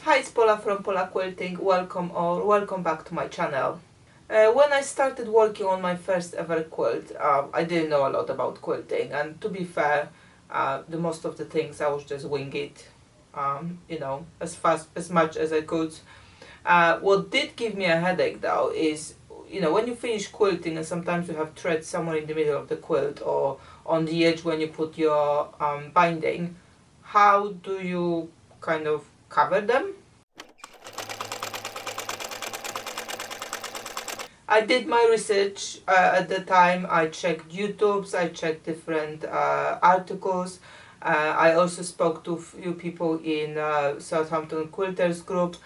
Hi, it's Paula from Pola Quilting. Welcome back to my channel. When I started working on my first ever quilt, I didn't know a lot about quilting, and to be fair, the most of the things I was just wing it, as much as I could. What did give me a headache though is, when you finish quilting and sometimes you have threads somewhere in the middle of the quilt or on the edge when you put your binding, how do you kind of cover them? I did my research at the time. I checked YouTubes, I checked different articles. I also spoke to a few people in Southampton Quilters group,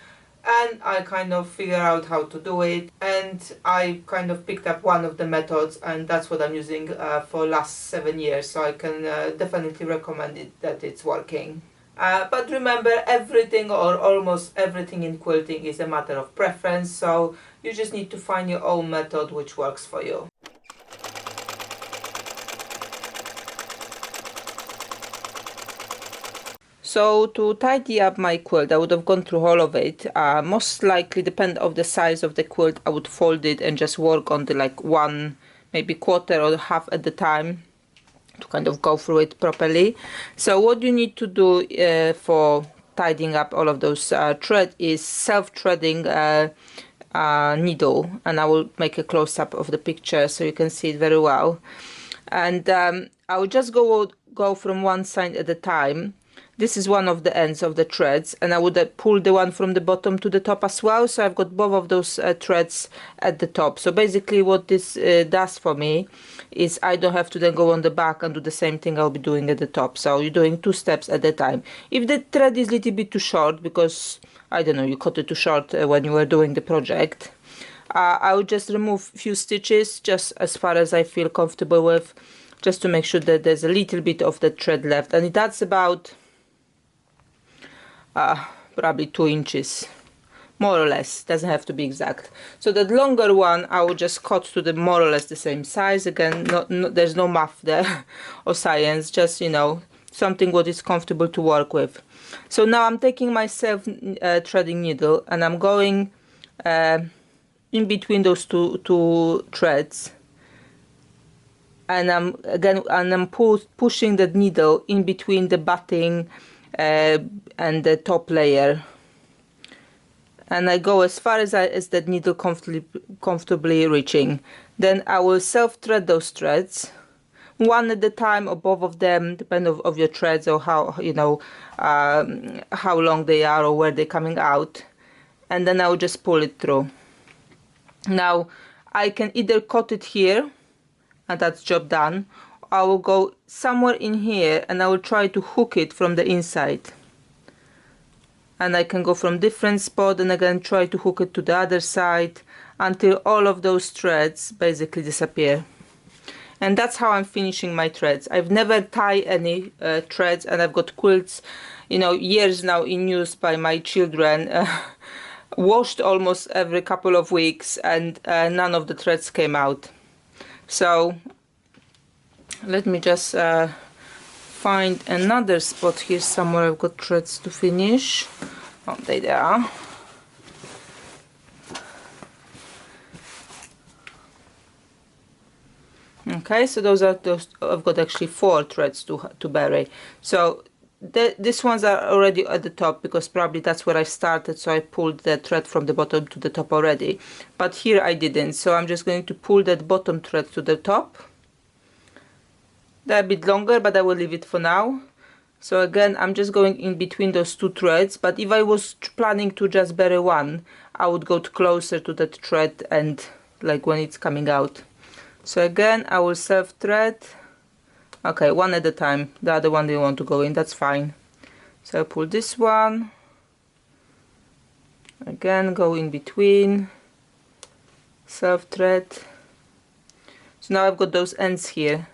and I kind of figured out how to do it, and I kind of picked up one of the methods, and that's what I'm using for last 7 years, so I can definitely recommend it, that it's working. But remember, everything or almost everything in quilting is a matter of preference, so you just need to find your own method which works for you. So to tidy up my quilt, I would have gone through all of it. Most likely, depend of the size of the quilt, I would fold it and just work on the one, maybe quarter or half at the time, to kind of go through it properly. So what you need to do for tidying up all of those thread is self-threading needle, and I will make a close-up of the picture so you can see it very well. And I will just go from one side at a time. This is one of the ends of the threads, and I would pull the one from the bottom to the top as well, so I've got both of those threads at the top. So basically what this does for me is I don't have to then go on the back and do the same thing I'll be doing at the top. So you're doing 2 steps at a time. If the thread is a little bit too short, because I don't know, you cut it too short when you were doing the project, I would just remove a few stitches, just as far as I feel comfortable with, just to make sure that there's a little bit of the thread left, and that's about probably 2 inches, more or less. Doesn't have to be exact. So that longer one I will just cut to the more or less the same size. Again, there's no math there or science, just something what is comfortable to work with. So now I'm taking my self threading needle, and I'm going in between those two threads, and I'm pushing the needle in between the batting and the top layer, and I go as far as that needle comfortably reaching. Then I will self thread those threads, one at a time or both of them, depending of your threads or how how long they are or where they're coming out, and then I will just pull it through. Now I can either cut it here, and that's job done. I will go somewhere in here and I will try to hook it from the inside, and I can go from different spot and again try to hook it to the other side until all of those threads basically disappear. And that's how I'm finishing my threads. I've never tied any threads, and I've got quilts years now in use by my children, washed almost every couple of weeks, and none of the threads came out. So let me just find another spot here somewhere. I've got threads to finish. Oh, there they are. Okay, so those I've got actually 4 threads to bury. So these ones are already at the top, because probably that's where I started, so I pulled the thread from the bottom to the top already. But here I didn't, so I'm just going to pull that bottom thread to the top. They're a bit longer, but I will leave it for now. So again, I'm just going in between those 2 threads, but if I was planning to just bury one, I would go closer to that thread and like when it's coming out. So again, I will self thread. Okay, one at a time. The other one didn't want to go in, that's fine. So I pull this one. Again, go in between. Self thread. So now I've got those ends here.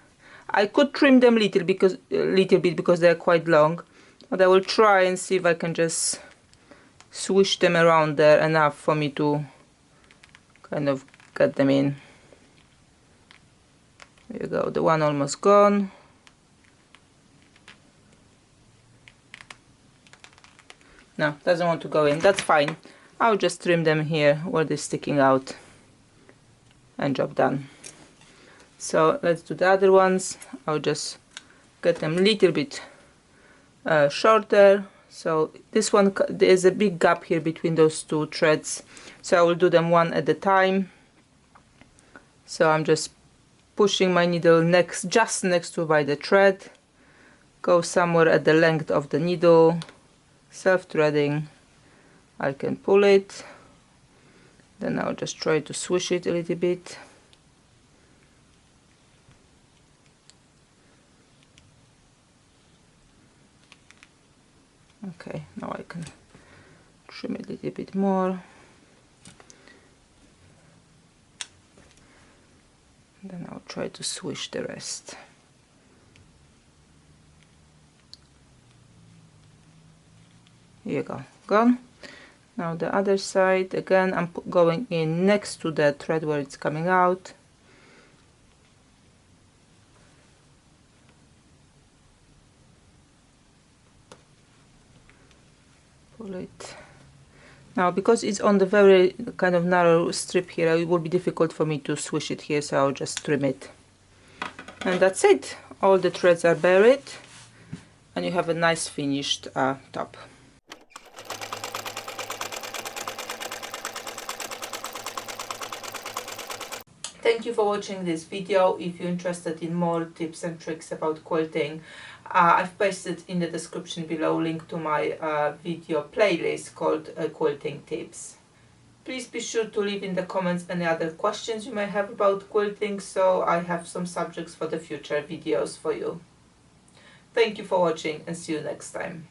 I could trim them little bit because they're quite long, but I will try and see if I can just swish them around there enough for me to kind of get them in. There you go, the one almost gone. No, doesn't want to go in. That's fine. I'll just trim them here where they're sticking out, and job done. So let's do the other ones. I'll just get them a little bit shorter. So this one, there's a big gap here between those two threads, so I will do them one at a time. So I'm just pushing my needle just next to by the thread, go somewhere at the length of the needle, self-threading. I can pull it, then I'll just try to swish it a little bit. Okay, now I can trim it a little bit more. Then I'll try to swish the rest. Here you go, gone. Now the other side, again, I'm going in next to the thread where it's coming out. Pull it. Now because it's on the very kind of narrow strip here, it will be difficult for me to swish it here, so I'll just trim it. And that's it. All the threads are buried, and you have a nice finished top. Thank you for watching this video. If you're interested in more tips and tricks about quilting, I've pasted in the description below link to my video playlist called Quilting Tips. Please be sure to leave in the comments any other questions you may have about quilting, so I have some subjects for the future videos for you. Thank you for watching, and see you next time.